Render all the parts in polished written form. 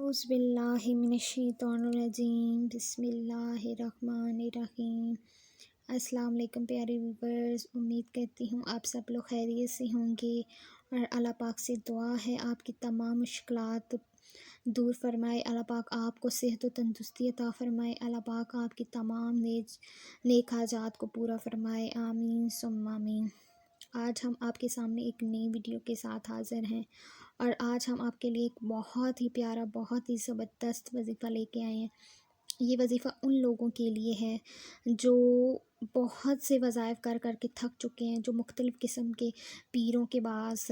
اعوذ باللہ من الشیطان الرجیم، بسم اللہ الرحمن الرحیم۔ السلام علیکم پیارے ویورز، امید کرتی ہوں آپ سب لوگ خیریت سے ہوں گے اور اللہ پاک سے دعا ہے آپ کی تمام مشکلات دور فرمائے، اللہ پاک آپ کو صحت و تندرستی عطا فرمائے، اللہ پاک آپ کی تمام نیک حاجات کو پورا فرمائے، آمین ثم آمین۔ آج ہم آپ کے سامنے ایک نئی ویڈیو کے ساتھ حاضر ہیں اور آج ہم آپ کے لیے ایک بہت ہی پیارا، بہت ہی زبردست وظیفہ لے کے آئے ہیں۔ یہ وظیفہ ان لوگوں کے لیے ہے جو بہت سے وظائف کر کر کے تھک چکے ہیں، جو مختلف قسم کے پیروں کے پاس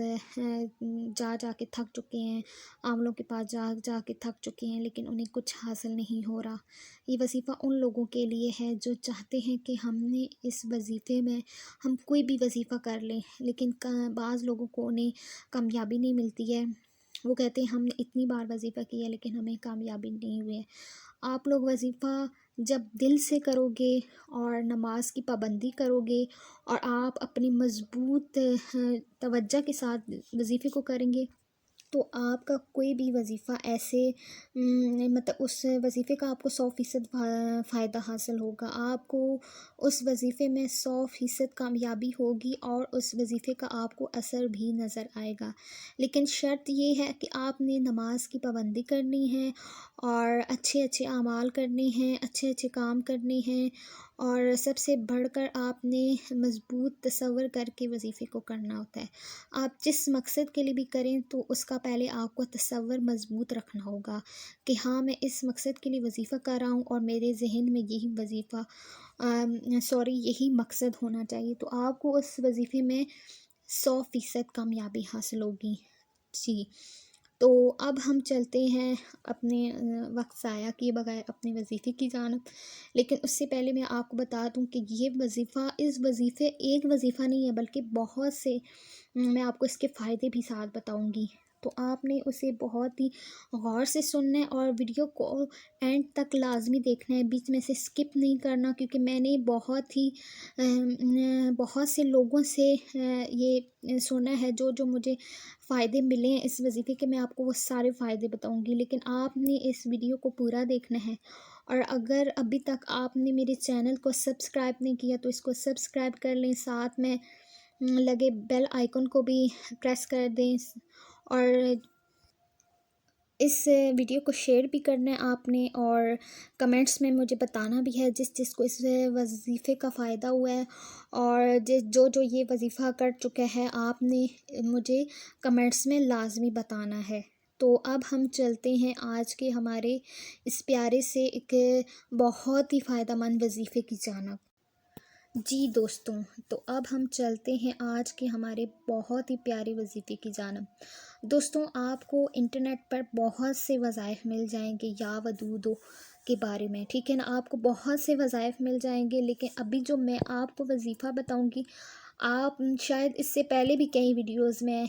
جا جا کے تھک چکے ہیں، عاملوں کے پاس جا جا کے تھک چکے ہیں، لیکن انہیں کچھ حاصل نہیں ہو رہا۔ یہ وظیفہ ان لوگوں کے لیے ہے جو چاہتے ہیں کہ ہم نے اس وظیفے میں ہم کوئی بھی وظیفہ کر لیں، لیکن بعض لوگوں کو انہیں کامیابی نہیں ملتی ہے۔ وہ کہتے ہیں ہم نے اتنی بار وظیفہ کیا لیکن ہمیں کامیابی نہیں ہوئی ہے۔ آپ لوگ وظیفہ جب دل سے کرو گے اور نماز کی پابندی کرو گے اور آپ اپنی مضبوط توجہ کے ساتھ وظیفے کو کریں گے تو آپ کا کوئی بھی وظیفہ ایسے مطلب اس وظیفے کا آپ کو 100% فائدہ حاصل ہوگا، آپ کو اس وظیفے میں 100% کامیابی ہوگی اور اس وظیفے کا آپ کو اثر بھی نظر آئے گا۔ لیکن شرط یہ ہے کہ آپ نے نماز کی پابندی کرنی ہے اور اچھے اچھے اعمال کرنے ہیں، اچھے اچھے کام کرنے ہیں، اور سب سے بڑھ کر آپ نے مضبوط تصور کر کے وظیفے کو کرنا ہوتا ہے۔ آپ جس مقصد کے لیے بھی کریں تو اس کا پہلے آپ کو تصور مضبوط رکھنا ہوگا کہ ہاں میں اس مقصد کے لیے وظیفہ کر رہا ہوں اور میرے ذہن میں یہی یہی مقصد ہونا چاہیے، تو آپ کو اس وظیفے میں 100% کامیابی حاصل ہوگی۔ جی، تو اب ہم چلتے ہیں اپنے وقت ضائع کیے بغیر اپنے وظیفے کی جانب، لیکن اس سے پہلے میں آپ کو بتا دوں کہ یہ وظیفہ ایک وظیفہ نہیں ہے بلکہ بہت سے، میں آپ کو اس کے فائدے بھی ساتھ بتاؤں گی، تو آپ نے اسے بہت ہی غور سے سننا ہے اور ویڈیو کو اینڈ تک لازمی دیکھنا ہے، بیچ میں سے سکپ نہیں کرنا، کیونکہ میں نے بہت سے لوگوں سے یہ سنا ہے جو مجھے فائدے ملے ہیں اس وظیفے کے، میں آپ کو وہ سارے فائدے بتاؤں گی، لیکن آپ نے اس ویڈیو کو پورا دیکھنا ہے۔ اور اگر ابھی تک آپ نے میرے چینل کو سبسکرائب نہیں کیا تو اس کو سبسکرائب کر لیں، ساتھ میں لگے بیل آئیکن کو بھی پریس کر دیں اور اس ویڈیو کو شیئر بھی کرنا ہے آپ نے، اور کمنٹس میں مجھے بتانا بھی ہے جس کو اس وظیفے کا فائدہ ہوا ہے، اور جو یہ وظیفہ کر چکا ہے آپ نے مجھے کمنٹس میں لازمی بتانا ہے۔ تو اب ہم چلتے ہیں آج کے ہمارے اس پیارے سے ایک بہت ہی فائدہ مند وظیفے کی جانب۔ جی دوستوں، تو اب ہم چلتے ہیں آج کے ہمارے بہت ہی پیارے وظیفے کی جانب۔ دوستوں، آپ کو انٹرنیٹ پر بہت سے وظائف مل جائیں گے یا ودودو کے بارے میں، ٹھیک ہے نا، آپ کو بہت سے وظائف مل جائیں گے، لیکن ابھی جو میں آپ کو وظیفہ بتاؤں گی، آپ شاید اس سے پہلے بھی کئی ویڈیوز میں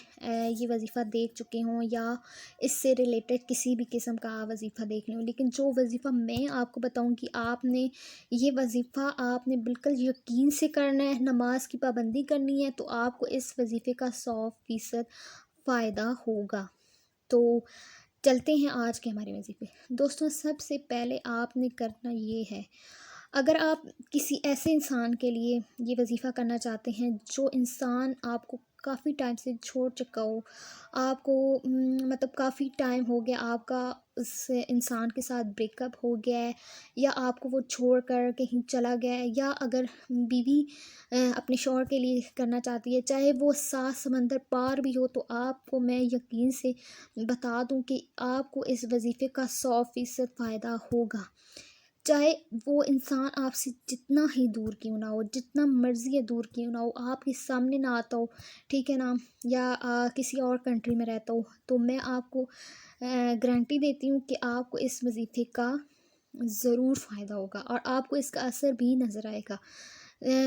یہ وظیفہ دیکھ چکے ہوں یا اس سے ریلیٹڈ کسی بھی قسم کا وظیفہ دیکھ لیں ہوں، لیکن جو وظیفہ میں آپ کو بتاؤں گی، یہ وظیفہ آپ نے بالکل یقین سے کرنا ہے، نماز کی پابندی کرنی ہے، تو آپ کو اس وظیفے کا 100% فائدہ ہوگا۔ تو چلتے ہیں آج کے ہمارے وظیفے۔ دوستوں، سب سے پہلے آپ نے کرنا یہ ہے، اگر آپ کسی ایسے انسان کے لیے یہ وظیفہ کرنا چاہتے ہیں جو انسان آپ کو کافی ٹائم سے چھوڑ چکا ہو، آپ کو مطلب کافی ٹائم ہو گیا آپ کا اس انسان کے ساتھ بریک اپ ہو گیا ہے، یا آپ کو وہ چھوڑ کر کہیں چلا گیا ہے، یا اگر بیوی اپنے شوہر کے لیے کرنا چاہتی ہے، چاہے وہ 7 سمندر پار بھی ہو، تو آپ کو میں یقین سے بتا دوں کہ آپ کو اس وظیفے کا 100% فائدہ ہوگا، چاہے وہ انسان آپ سے جتنا ہی دور کیوں نہ ہو، جتنا مرضی دور کیوں نہ ہو، آپ کے سامنے نہ آتا ہو، ٹھیک ہے نا، یا کسی اور کنٹری میں رہتا ہو، تو میں آپ کو گارنٹی دیتی ہوں کہ آپ کو اس وظیفے کا ضرور فائدہ ہوگا اور آپ کو اس کا اثر بھی نظر آئے گا۔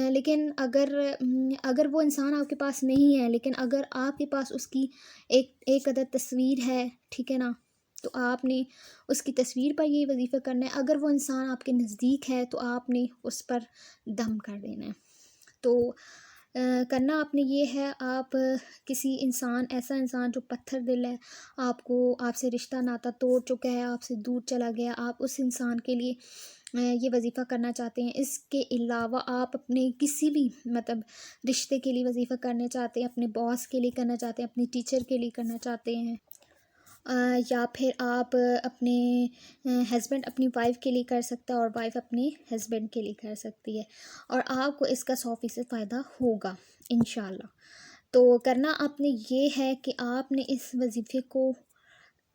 لیکن اگر وہ انسان آپ کے پاس نہیں ہے، لیکن اگر آپ کے پاس اس کی ایک عدد تصویر ہے، ٹھیک ہے نا، تو آپ نے اس کی تصویر پر یہ وظیفہ کرنا ہے، اگر وہ انسان آپ کے نزدیک ہے تو آپ نے اس پر دم کر دینا ہے۔ تو کرنا آپ نے یہ ہے، آپ کسی انسان، ایسا انسان جو پتھر دل ہے، آپ سے رشتہ ناتا توڑ چکا ہے، آپ سے دور چلا گیا، آپ اس انسان کے لیے یہ وظیفہ کرنا چاہتے ہیں۔ اس کے علاوہ آپ اپنے کسی بھی مطلب رشتے کے لیے وظیفہ کرنا چاہتے ہیں، اپنے باس کے لیے کرنا چاہتے ہیں، اپنی ٹیچر کے لیے کرنا چاہتے ہیں، یا پھر آپ اپنے ہسبینڈ اپنی وائف کے لیے کر سکتا ہے اور وائف اپنے ہسبینڈ کے لیے کر سکتی ہے، اور آپ کو اس کا 100% فائدہ ہوگا انشاءاللہ۔ تو کرنا آپ نے یہ ہے کہ آپ نے اس وظیفے کو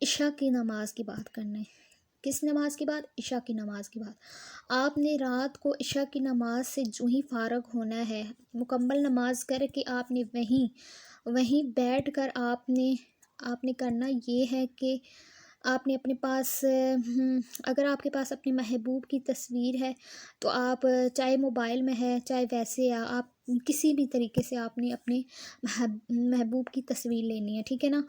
عشاء کی نماز کے بعد کرنا ہے۔ کس نماز کے بعد؟ عشاء کی نماز کے بعد۔ آپ نے رات کو عشاء کی نماز سے جو ہی فارغ ہونا ہے، مکمل نماز کر کے آپ نے وہیں بیٹھ کر آپ نے کرنا یہ ہے کہ آپ نے اپنے پاس اگر آپ کے پاس اپنے محبوب کی تصویر ہے تو آپ چاہے موبائل میں ہے چاہے ویسے، یا آپ کسی بھی طریقے سے آپ نے اپنے محبوب کی تصویر لینی ہے، ٹھیک ہے نا۔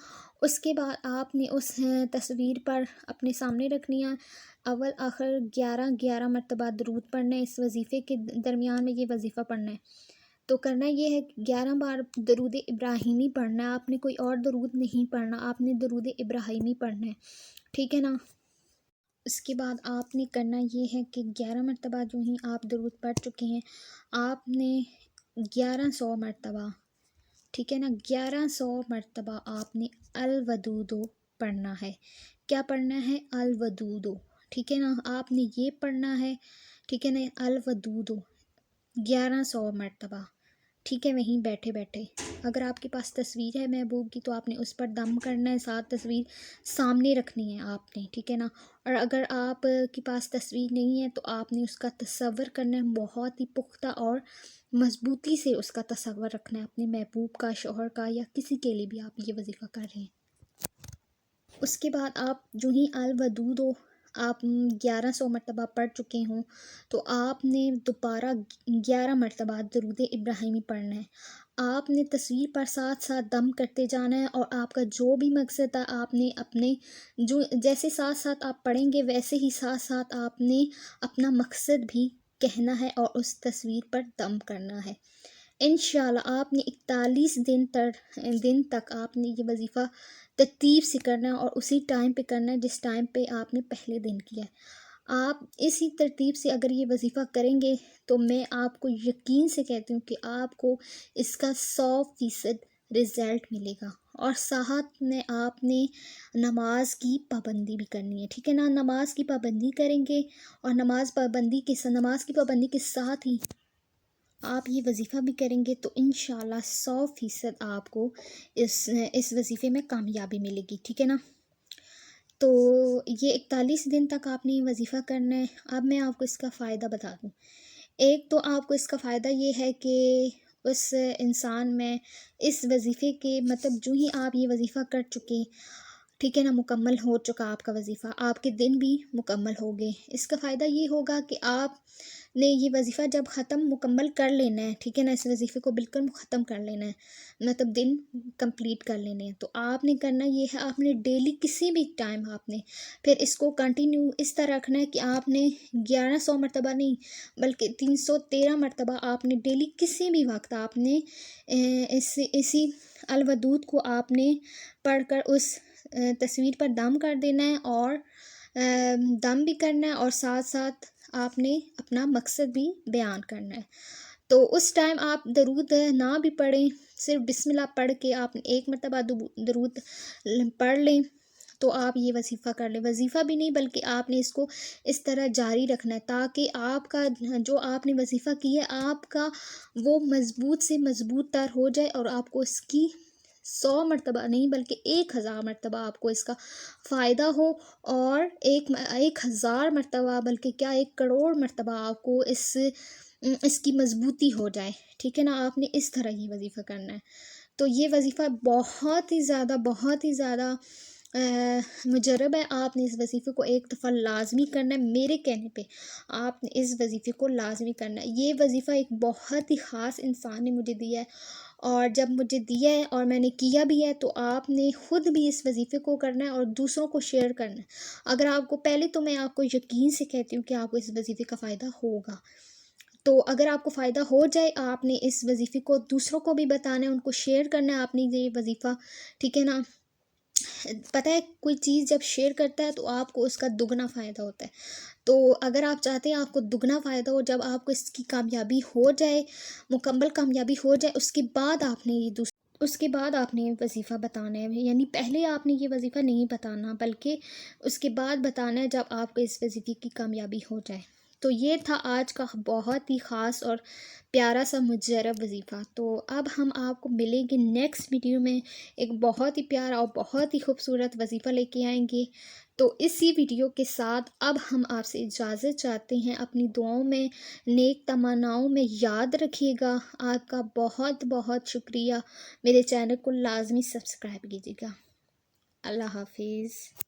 اس کے بعد آپ نے اس تصویر پر اپنے سامنے رکھنی ہے، اول آخر 11 مرتبہ درود پڑھنا ہے۔ اس وظیفے کے درمیان میں یہ وظیفہ پڑھنا ہے، تو کرنا یہ ہے کہ 11 بار درود ابراہیمی پڑھنا ہے۔ آپ نے کوئی اور درود نہیں پڑھنا، آپ نے درود ابراہیمی پڑھنا ہے، ٹھیک ہے نا۔ اس کے بعد آپ نے کرنا یہ ہے کہ 11 مرتبہ جو ہی آپ درود پڑھ چکے ہیں، آپ نے 1100 مرتبہ، ٹھیک ہے نا، 1100 مرتبہ آپ نے الودودو پڑھنا ہے۔ کیا پڑھنا ہے؟ الودودو، ٹھیک ہے نا، آپ نے یہ پڑھنا ہے، ٹھیک ہے نا، الودودو 1100 مرتبہ، ٹھیک ہے، وہیں بیٹھے بیٹھے۔ اگر آپ کے پاس تصویر ہے محبوب کی تو آپ نے اس پر دم کرنا ہے، ساتھ تصویر سامنے رکھنی ہے آپ نے، ٹھیک ہے نا۔ اور اگر آپ کے پاس تصویر نہیں ہے تو آپ نے اس کا تصور کرنا ہے، بہت ہی پختہ اور مضبوطی سے اس کا تصور رکھنا ہے، اپنے محبوب کا، شوہر کا، یا کسی کے لیے بھی آپ یہ وظیفہ کر رہے ہیں۔ اس کے بعد آپ جو ہی الودود ہو، آپ 1100 مرتبہ پڑھ چکے ہوں تو آپ نے دوبارہ 11 مرتبہ درود ابراہیمی پڑھنا ہے۔ آپ نے تصویر پر ساتھ ساتھ دم کرتے جانا ہے، اور آپ کا جو بھی مقصد ہے آپ نے اپنے جیسے ساتھ ساتھ آپ پڑھیں گے ویسے ہی ساتھ ساتھ آپ نے اپنا مقصد بھی کہنا ہے اور اس تصویر پر دم کرنا ہے۔ انشاءاللہ آپ نے 41 دن تک آپ نے یہ وظیفہ ترتیب سے کرنا ہے، اور اسی ٹائم پہ کرنا ہے جس ٹائم پہ آپ نے پہلے دن کیا ہے۔ آپ اسی ترتیب سے اگر یہ وظیفہ کریں گے تو میں آپ کو یقین سے کہتی ہوں کہ آپ کو اس کا 100% رزلٹ ملے گا۔ اور ساتھ میں آپ نے نماز کی پابندی بھی کرنی ہے، ٹھیک ہے نا، نماز کی پابندی کریں گے، اور نماز کی پابندی کے ساتھ ہی آپ یہ وظیفہ بھی کریں گے تو انشاءاللہ 100% آپ کو اس وظیفے میں کامیابی ملے گی، ٹھیک ہے نا۔ تو یہ 41 دن تک آپ نے یہ وظیفہ کرنا ہے۔ اب میں آپ کو اس کا فائدہ بتا دوں۔ ایک تو آپ کو اس کا فائدہ یہ ہے کہ اس انسان میں اس وظیفے کے مطلب جو ہی آپ یہ وظیفہ کر چکے، ٹھیک ہے نا، مکمل ہو چکا آپ کا وظیفہ، آپ کے دن بھی مکمل ہو گئے۔ اس کا فائدہ یہ ہوگا کہ آپ نے یہ وظیفہ جب مکمل کر لینا ہے، ٹھیک ہے نا، اس وظیفے کو بالکل ختم کر لینا ہے، مطلب دن کمپلیٹ کر لینے ہیں، تو آپ نے کرنا یہ ہے، آپ نے ڈیلی کسی بھی ٹائم آپ نے پھر اس کو کنٹینیو اس طرح رکھنا ہے کہ آپ نے 1100 مرتبہ نہیں بلکہ 313 مرتبہ آپ نے ڈیلی کسی بھی وقت آپ نے اسی الودود کو آپ نے پڑھ کر اس تصویر پر دم کر دینا ہے، اور دم بھی کرنا ہے، اور ساتھ ساتھ آپ نے اپنا مقصد بھی بیان کرنا ہے۔ تو اس ٹائم آپ درود نہ بھی پڑھیں، صرف بسم اللہ پڑھ کے آپ ایک مرتبہ درود پڑھ لیں تو آپ یہ وظیفہ کر لیں۔ وظیفہ بھی نہیں بلکہ آپ نے اس کو اس طرح جاری رکھنا ہے تاکہ آپ کا جو آپ نے وظیفہ کیا ہے آپ کا وہ مضبوط سے مضبوط تر ہو جائے، اور آپ کو اس کی 100 مرتبہ نہیں بلکہ 1000 مرتبہ آپ کو اس کا فائدہ ہو، اور 1000 مرتبہ بلکہ کیا 1 کروڑ مرتبہ آپ کو اس کی مضبوطی ہو جائے، ٹھیک ہے نا۔ آپ نے اس طرح ہی وظیفہ کرنا ہے۔ تو یہ وظیفہ بہت ہی زیادہ مجرب ہے۔ آپ نے اس وظیفے کو ایک دفعہ لازمی کرنا ہے، میرے کہنے پہ آپ نے اس وظیفے کو لازمی کرنا ہے۔ یہ وظیفہ ایک بہت ہی خاص انسان نے مجھے دیا ہے، اور جب مجھے دیا ہے اور میں نے کیا بھی ہے تو آپ نے خود بھی اس وظیفے کو کرنا ہے اور دوسروں کو شیئر کرنا ہے۔ اگر آپ کو پہلے تو میں آپ کو یقین سے کہتی ہوں کہ آپ کو اس وظیفے کا فائدہ ہوگا۔ تو اگر آپ کو فائدہ ہو جائے آپ نے اس وظیفے کو دوسروں کو بھی بتانا ہے، ان کو شیئر کرنا ہے آپ نے یہ وظیفہ، ٹھیک ہے نا۔ پتہ ہے کوئی چیز جب شیئر کرتا ہے تو آپ کو اس کا دگنا فائدہ ہوتا ہے، تو اگر آپ چاہتے ہیں آپ کو دگنا فائدہ ہو، جب آپ کو اس کی کامیابی ہو جائے، مکمل کامیابی ہو جائے، اس کے بعد آپ نے وظیفہ بتانا ہے، یعنی پہلے آپ نے یہ وظیفہ نہیں بتانا بلکہ اس کے بعد بتانا ہے جب آپ کو اس وظیفے کی کامیابی ہو جائے۔ تو یہ تھا آج کا بہت ہی خاص اور پیارا سا مجرب وظیفہ۔ تو اب ہم آپ کو ملیں گے نیکسٹ ویڈیو میں، ایک بہت ہی پیارا اور بہت ہی خوبصورت وظیفہ لے کے آئیں گے۔ تو اسی ویڈیو کے ساتھ اب ہم آپ سے اجازت چاہتے ہیں، اپنی دعاؤں میں، نیک تمناؤں میں یاد رکھیے گا۔ آپ کا بہت بہت شکریہ۔ میرے چینل کو لازمی سبسکرائب کیجیے گا۔ اللہ حافظ۔